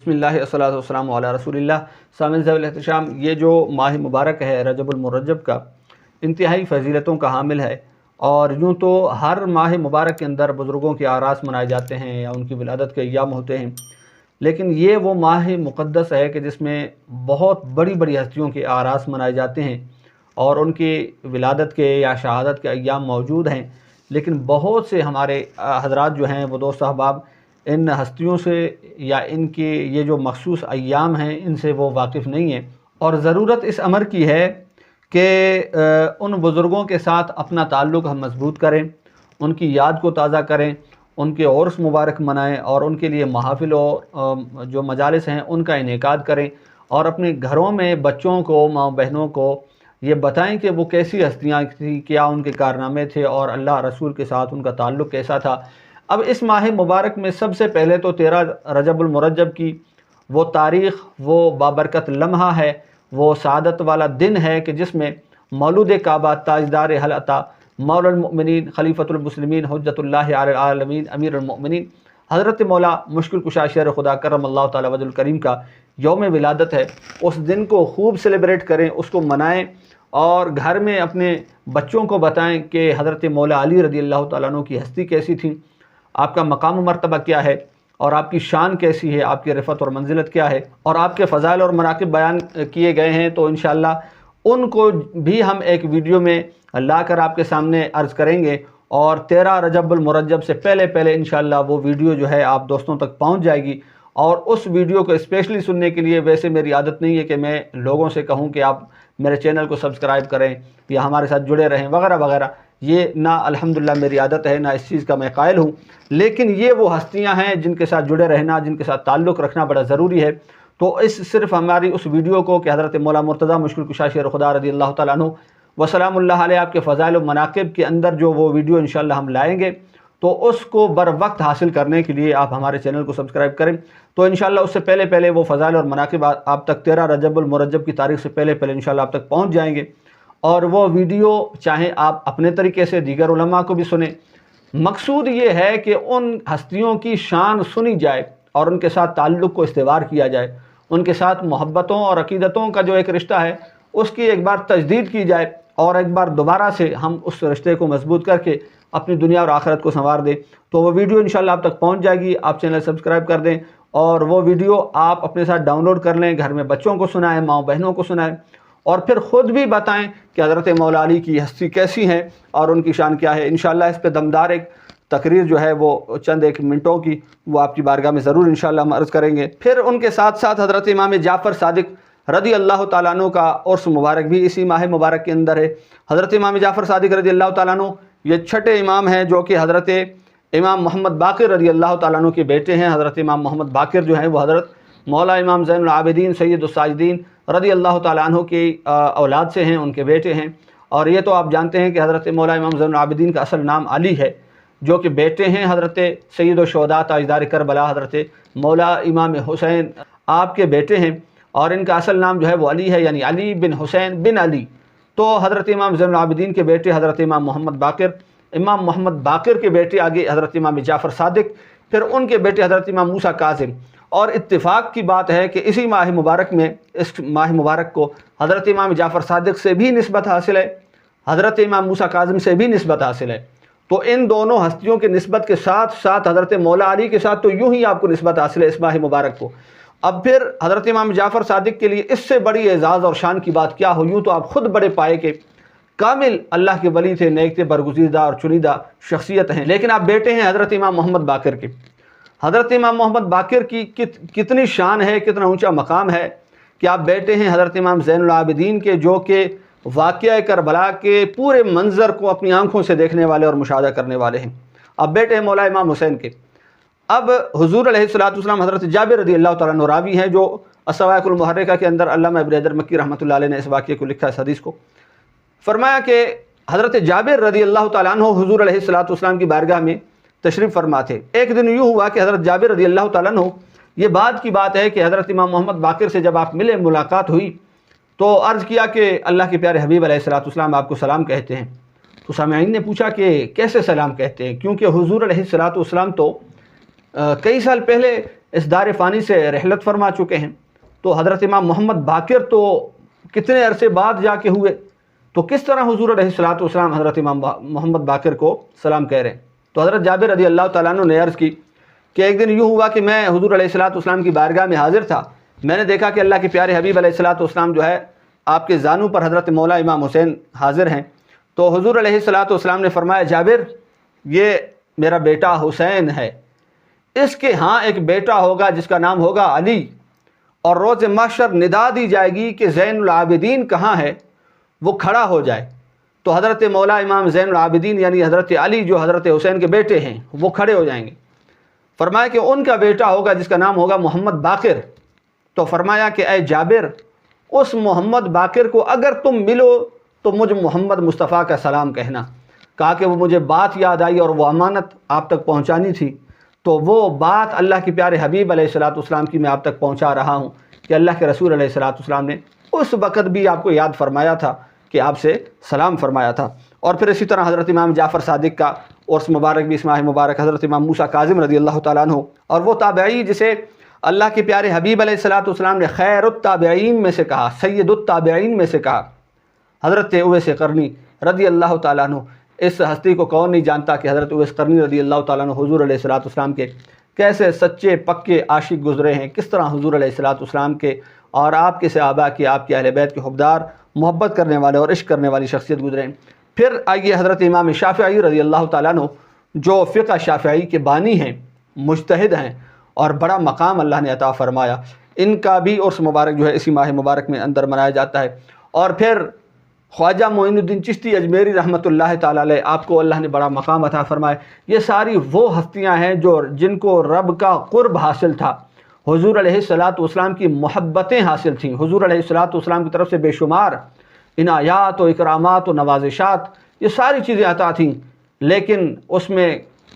بسم اللہ والصلاۃ والسلام علی رسول اللہ۔ سامعین ذوی الاحترام، یہ جو ماہ مبارک ہے رجب المرجب کا، انتہائی فضیلتوں کا حامل ہے، اور یوں تو ہر ماہ مبارک کے اندر بزرگوں کے آراس منائے جاتے ہیں یا ان کی ولادت کے ایام ہوتے ہیں، لیکن یہ وہ ماہ مقدس ہے کہ جس میں بہت بڑی بڑی ہستیوں کے آراس منائے جاتے ہیں اور ان کی ولادت کے یا شہادت کے ایام موجود ہیں، لیکن بہت سے ہمارے حضرات جو ہیں وہ دوست احباب ان ہستیوں سے یا ان کی یہ جو مخصوص ایام ہیں ان سے وہ واقف نہیں ہیں، اور ضرورت اس امر کی ہے کہ ان بزرگوں کے ساتھ اپنا تعلق ہم مضبوط کریں، ان کی یاد کو تازہ کریں، ان کے عرس مبارک منائیں اور ان کے لیے محافل و جو مجالس ہیں ان کا انعقاد کریں، اور اپنے گھروں میں بچوں کو، ماں بہنوں کو یہ بتائیں کہ وہ کیسی ہستیاں تھیں، کیا ان کے کارنامے تھے اور اللہ رسول کے ساتھ ان کا تعلق کیسا تھا۔ اب اس ماہ مبارک میں سب سے پہلے تو 13 رجب المرجب کی وہ تاریخ، وہ بابرکت لمحہ ہے، وہ سعادت والا دن ہے کہ جس میں مولود کعبہ، تاجدار حلعتہ، مولا المؤمنین، خلیفۃ المسلمین، حجت اللہ علی العالمین، امیر المؤمنین، حضرت مولا مشکل کشا شیر خدا کرم اللہ تعالی وجہ الکریم کا یوم ولادت ہے۔ اس دن کو خوب سیلیبریٹ کریں، اس کو منائیں، اور گھر میں اپنے بچوں کو بتائیں کہ حضرت مولا علی رضی اللہ تعالیٰ عنہ کی ہستی کیسی تھی، آپ کا مقام و مرتبہ کیا ہے، اور آپ کی شان کیسی ہے، آپ کی رفعت اور منزلت کیا ہے، اور آپ کے فضائل اور مناقب بیان کیے گئے ہیں، تو انشاءاللہ ان کو بھی ہم ایک ویڈیو میں لا کر آپ کے سامنے عرض کریں گے، اور 13 رجب المرجب سے پہلے انشاءاللہ وہ ویڈیو جو ہے آپ دوستوں تک پہنچ جائے گی۔ اور اس ویڈیو کو اسپیشلی سننے کے لیے، ویسے میری عادت نہیں ہے کہ میں لوگوں سے کہوں کہ آپ میرے چینل کو سبسکرائب کریں یا ہمارے ساتھ جڑے رہیں وغیرہ وغیرہ، یہ نہ الحمدللہ میری عادت ہے، نہ اس چیز کا میں قائل ہوں، لیکن یہ وہ ہستیاں ہیں جن کے ساتھ جڑے رہنا، جن کے ساتھ تعلق رکھنا بڑا ضروری ہے۔ تو صرف ہماری اس ویڈیو کو کہ حضرت مولا مرتضیٰ مشکل کشا شیر خدا رضی اللہ تعالیٰ عنہ وسلام اللہ علیہ آپ کے فضائل و مناقب کے اندر جو وہ ویڈیو انشاءاللہ ہم لائیں گے، تو اس کو بر وقت حاصل کرنے کے لیے آپ ہمارے چینل کو سبسکرائب کریں، تو انشاءاللہ اس سے پہلے وہ فضائل اور مناقب آپ تک 13 رجب المرجب کی تاریخ سے پہلے انشاءاللہ آپ تک پہنچ جائیں گے۔ اور وہ ویڈیو چاہے آپ اپنے طریقے سے دیگر علماء کو بھی سنیں، مقصود یہ ہے کہ ان ہستیوں کی شان سنی جائے اور ان کے ساتھ تعلق کو استوار کیا جائے، ان کے ساتھ محبتوں اور عقیدتوں کا جو ایک رشتہ ہے اس کی ایک بار تجدید کی جائے، اور ایک بار دوبارہ سے ہم اس رشتے کو مضبوط کر کے اپنی دنیا اور آخرت کو سنوار دیں۔ تو وہ ویڈیو انشاءاللہ آپ تک پہنچ جائے گی، آپ چینل سبسکرائب کر دیں، اور وہ ویڈیو آپ اپنے ساتھ ڈاؤن لوڈ کر لیں، گھر میں بچوں کو سنائیں، ماں بہنوں کو سنائیں، اور پھر خود بھی بتائیں کہ حضرت مولا علی کی ہستی کیسی ہیں اور ان کی شان کیا ہے۔ انشاءاللہ اس پہ دمدار ایک تقریر جو ہے وہ چند ایک منٹوں کی وہ آپ کی بارگاہ میں ضرور انشاءاللہ ہم عرض کریں گے۔ پھر ان کے ساتھ ساتھ حضرت امام جعفر صادق رضی اللہ تعالیٰ عنہ کا عرس مبارک بھی اسی ماہ مبارک کے اندر ہے۔ حضرت امام جعفر صادق رضی اللہ تعالیٰ عنہ یہ چھٹے امام ہیں جو کہ حضرت امام محمد باقر رضی اللہ تعالیٰ عنہ کے بیٹے ہیں۔ حضرت امام محمد باقر جو ہیں وہ حضرت مولا امام زین العابدین سید الساجدین رضی اللہ تعالیٰ عنہ کی اولاد سے ہیں، ان کے بیٹے ہیں، اور یہ تو آپ جانتے ہیں کہ حضرت مولا امام زین العابدین کا اصل نام علی ہے، جو کہ بیٹے ہیں حضرت سید الشہداء تاجدار کربلا حضرت مولا امام حسین، آپ کے بیٹے ہیں، اور ان کا اصل نام جو ہے وہ علی ہے، یعنی علی بن حسین بن علی۔ تو حضرت امام زین العابدین کے بیٹے حضرت امام محمد باقر، امام محمد باقر کے بیٹے آگے حضرت امام جعفر صادق، پھر ان کے بیٹے حضرت امام موسیٰ کاظم۔ اور اتفاق کی بات ہے کہ اسی ماہ مبارک میں، اس ماہ مبارک کو حضرت امام جعفر صادق سے بھی نسبت حاصل ہے، حضرت امام موسیٰ کاظم سے بھی نسبت حاصل ہے۔ تو ان دونوں ہستیوں کے نسبت کے ساتھ ساتھ حضرت مولا علی کے ساتھ تو یوں ہی آپ کو نسبت حاصل ہے اس ماہ مبارک کو۔ اب پھر حضرت امام جعفر صادق کے لیے اس سے بڑی اعزاز اور شان کی بات کیا ہو، یوں تو آپ خود بڑے پائے کہ کامل اللہ کے ولی تھے، نیک تھے، برگزیدہ اور چنیدہ شخصیت ہیں، لیکن آپ بیٹے ہیں حضرت امام محمد باقر کے۔ حضرت امام محمد باقر کی کتنی شان ہے، کتنا اونچا مقام ہے کہ آپ بیٹے ہیں حضرت امام زین العابدین کے، جو کہ واقعہ کربلا کے پورے منظر کو اپنی آنکھوں سے دیکھنے والے اور مشاہدہ کرنے والے ہیں۔ اب بیٹے ہیں مولا امام حسین کے۔ اب حضور علیہ الصلوۃ والسلام حضرت جابر رضی اللہ تعالیٰ عنہ راوی ہیں، جو الصواعق المحرکہ کے اندر علامہ ابن حجر مکی رحمۃ اللہ علیہ نے اس واقعے کو لکھا، اس حدیث کو فرمایا کہ حضرت جابر رضی اللہ تعالیٰ عنہ حضور علیہ الصلوۃ والسلام کی بارگاہ میں تشریف فرما تھے۔ ایک دن یوں ہوا کہ حضرت جابر رضی اللہ تعالیٰ عنہ، یہ بات کی بات ہے کہ حضرت امام محمد باقر سے جب آپ ملے، ملاقات ہوئی، تو عرض کیا کہ اللہ کے پیارے حبیب علیہ الصلوۃ والسلام آپ کو سلام کہتے ہیں۔ تو سامعین نے پوچھا کہ کیسے سلام کہتے ہیں، کیونکہ حضور علیہ الصلوۃ والسلام تو کئی سال پہلے اس دار فانی سے رحلت فرما چکے ہیں، تو حضرت امام محمد باقر تو کتنے عرصے بعد جا کے ہوئے، تو کس طرح حضور علیہ الصلوۃ والسلام حضرت امام محمد باقر کو سلام کہہ رہے ہیں؟ تو حضرت جابر رضی اللہ تعالیٰ عنہ نے عرض کی کہ ایک دن یوں ہوا کہ میں حضور علیہ الصلوۃ والسلام کی بارگاہ میں حاضر تھا، میں نے دیکھا کہ اللہ کے پیارے حبیب علیہ الصلوۃ والسلام جو ہے آپ کے زانو پر حضرت مولا امام حسین حاضر ہیں۔ تو حضور علیہ الصلوۃ والسلام نے فرمایا جابر یہ میرا بیٹا حسین ہے، اس کے ہاں ایک بیٹا ہوگا جس کا نام ہوگا علی، اور روز محشر ندا دی جائے گی کہ زین العابدین کہاں ہے، وہ کھڑا ہو جائے۔ تو حضرت مولا امام زین العابدین یعنی حضرت علی جو حضرت حسین کے بیٹے ہیں وہ کھڑے ہو جائیں گے۔ فرمایا کہ ان کا بیٹا ہوگا جس کا نام ہوگا محمد باقر۔ تو فرمایا کہ اے جابر اس محمد باقر کو اگر تم ملو تو مجھ محمد مصطفیٰ کا سلام کہنا۔ کہا کہ وہ مجھے بات یاد آئی اور وہ امانت آپ تک پہنچانی تھی، تو وہ بات اللہ کے پیارے حبیب علیہ الصلوۃ والسلام کی میں آپ تک پہنچا رہا ہوں کہ اللہ کے رسول علیہ الصلوۃ والسلام نے اس وقت بھی آپ کو یاد فرمایا تھا کہ آپ سے سلام فرمایا تھا۔ اور پھر اسی طرح حضرت امام جعفر صادق کا عرس مبارک بھی اس ماہ مبارک، حضرت امام موسیٰ کاظم رضی اللہ تعالیٰ عنہ، اور وہ تابعی جسے اللہ کے پیارے حبیب علیہ الصلوۃ والسلام نے خیر التابعین میں سے کہا، سید التابعین میں سے کہا، حضرت اویس قرنی رضی اللہ تعالیٰ عنہ۔ اس ہستی کو کون نہیں جانتا کہ حضرت اویس قرنی رضی اللہ تعالیٰ عنہ حضور علیہ الصلوۃ والسلام کے کیسے سچے پکے عاشق گزرے ہیں، کس طرح حضور علیہ الصلوۃ والسلام کے اور آپ کے صحابہ کی، آپ کے اہل بیت کے حبدار، محبت کرنے والے اور عشق کرنے والی شخصیت گزرے ہیں۔ پھر آئیے حضرت امام شافعی رضی اللہ تعالیٰ عنہ جو فقہ شافعی کے بانی ہیں، مجتہد ہیں، اور بڑا مقام اللہ نے عطا فرمایا، ان کا بھی عرس مبارک جو ہے اسی ماہ مبارک میں اندر منایا جاتا ہے۔ اور پھر خواجہ معین الدین چشتی اجمیری رحمۃ اللہ تعالیٰ علیہ، آپ کو اللہ نے بڑا مقام عطا فرمایا۔ یہ ساری وہ ہستیاں ہیں جن کو رب کا قرب حاصل تھا، حضور علیہ الصلوۃ والسلام کی محبتیں حاصل تھیں، حضور علیہ الصلوۃ والسلام کی طرف سے بے شمار عنایات و اکرامات و نوازشات، یہ ساری چیزیں عطا تھیں، لیکن اس میں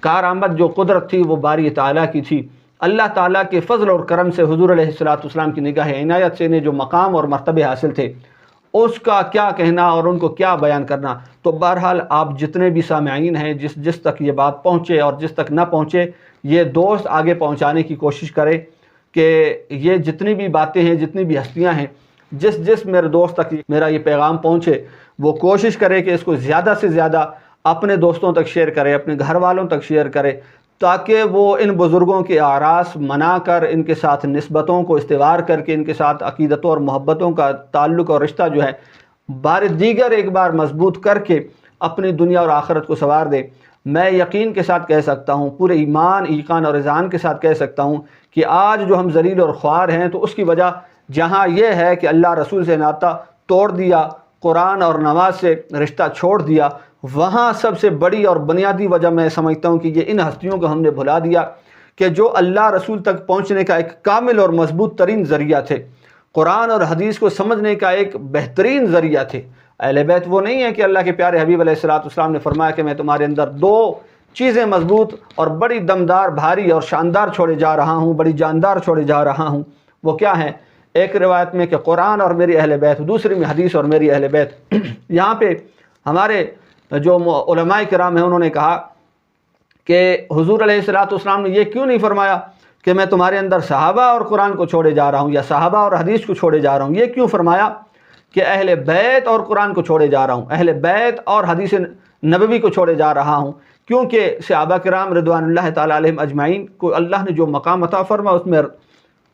کارآمد جو قدرت تھی وہ باری تعالیٰ کی تھی۔ اللہ تعالیٰ کے فضل اور کرم سے حضور علیہ الصلوۃ والسلام کی نگاہ عنایت سے انہیں جو مقام اور مرتبے حاصل تھے اس کا کیا کہنا اور ان کو کیا بیان کرنا۔ تو بہرحال آپ جتنے بھی سامعین ہیں، جس تک یہ بات پہنچے اور جس تک نہ پہنچے، یہ دوست آگے پہنچانے کی کوشش کرے کہ یہ جتنی بھی باتیں ہیں، جتنی بھی ہستیاں ہیں، جس میرے دوست تک میرا یہ پیغام پہنچے، وہ کوشش کرے کہ اس کو زیادہ سے زیادہ اپنے دوستوں تک شیئر کرے، اپنے گھر والوں تک شیئر کرے، تاکہ وہ ان بزرگوں کے اعراس منا کر، ان کے ساتھ نسبتوں کو استوار کر کے، ان کے ساتھ عقیدتوں اور محبتوں کا تعلق اور رشتہ جو ہے بار دیگر ایک بار مضبوط کر کے اپنی دنیا اور آخرت کو سنوار دے۔ میں یقین کے ساتھ کہہ سکتا ہوں، پورے ایمان، ایقان اور اذعان کے ساتھ کہہ سکتا ہوں کہ آج جو ہم ذلیل اور خوار ہیں تو اس کی وجہ جہاں یہ ہے کہ اللہ رسول سے ناطہ توڑ دیا، قرآن اور نماز سے رشتہ چھوڑ دیا، وہاں سب سے بڑی اور بنیادی وجہ میں سمجھتا ہوں کہ یہ ان ہستیوں کو ہم نے بھلا دیا کہ جو اللہ رسول تک پہنچنے کا ایک کامل اور مضبوط ترین ذریعہ تھے، قرآن اور حدیث کو سمجھنے کا ایک بہترین ذریعہ تھے۔ اہل بیت وہ نہیں ہے کہ اللہ کے پیارے حبیب علیہ الصلوۃ والسلام نے فرمایا کہ میں تمہارے اندر دو چیزیں مضبوط اور بڑی دمدار، بھاری اور شاندار چھوڑے جا رہا ہوں، بڑی جاندار چھوڑے جا رہا ہوں۔ وہ کیا ہیں؟ ایک روایت میں کہ قرآن اور میری اہل بیت، دوسری میں حدیث اور میری اہل بیت۔ یہاں پہ ہمارے جو علماء کرام ہیں انہوں نے کہا کہ حضور علیہ الصلوۃ والسلام نے یہ کیوں نہیں فرمایا کہ میں تمہارے اندر صحابہ اور قرآن کو چھوڑے جا رہا ہوں یا صحابہ اور حدیث کو چھوڑے جا رہا ہوں، یہ کیوں فرمایا کہ اہل بیت اور قرآن کو چھوڑے جا رہا ہوں، اہل بیت اور حدیث نبوی کو چھوڑے جا رہا ہوں؟ کیونکہ صحابہ کرام رضوان اللہ تعالیٰ علیہم اجمعین کو اللہ نے جو مقام عطا فرمایا اس میں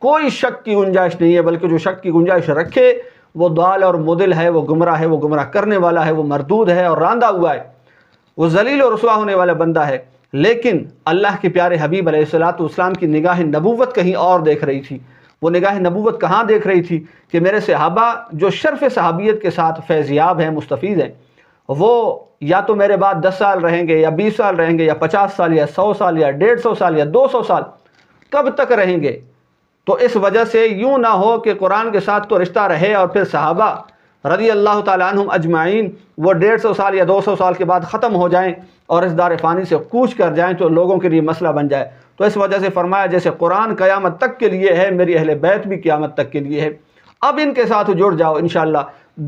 کوئی شک کی گنجائش نہیں ہے، بلکہ جو شک کی گنجائش رکھے وہ ضال اور مضل ہے، وہ گمراہ ہے، وہ گمراہ کرنے والا ہے، وہ مردود ہے اور راندہ ہوا ہے، وہ ذلیل اور رسوا ہونے والا بندہ ہے۔ لیکن اللہ کے پیارے حبیب علیہ الصلوۃ والسلام کی نگاہ نبوت کہیں اور دیکھ رہی تھی۔ وہ نگاہ نبوت کہاں دیکھ رہی تھی کہ میرے صحابہ جو شرف صحابیت کے ساتھ فیضیاب ہیں، مستفید ہیں، وہ یا تو میرے بعد 10 سال رہیں گے یا 20 سال رہیں گے یا 50 سال یا 100 سال یا 150 سال یا 200 سال، کب تک رہیں گے؟ تو اس وجہ سے یوں نہ ہو کہ قرآن کے ساتھ تو رشتہ رہے اور پھر صحابہ رضی اللہ تعالیٰ عنہم اجمعین وہ 150 سال یا 200 سال کے بعد ختم ہو جائیں اور اس دار فانی سے کوچ کر جائیں تو لوگوں کے لیے مسئلہ بن جائے۔ تو اس وجہ سے فرمایا جیسے قرآن قیامت تک کے لیے ہے، میری اہل بیت بھی قیامت تک کے لیے ہے، اب ان کے ساتھ جڑ جاؤ، انشاءاللہ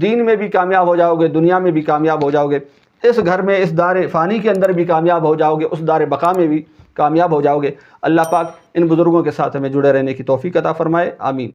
دین میں بھی کامیاب ہو جاؤ گے، دنیا میں بھی کامیاب ہو جاؤ گے، اس گھر میں، اس دار فانی کے اندر بھی کامیاب ہو جاؤ گے، اس دار بقا میں بھی کامیاب ہو جاؤ گے۔ اللہ پاک ان بزرگوں کے ساتھ ہمیں جڑے رہنے کی توفیق عطا فرمائے، آمین۔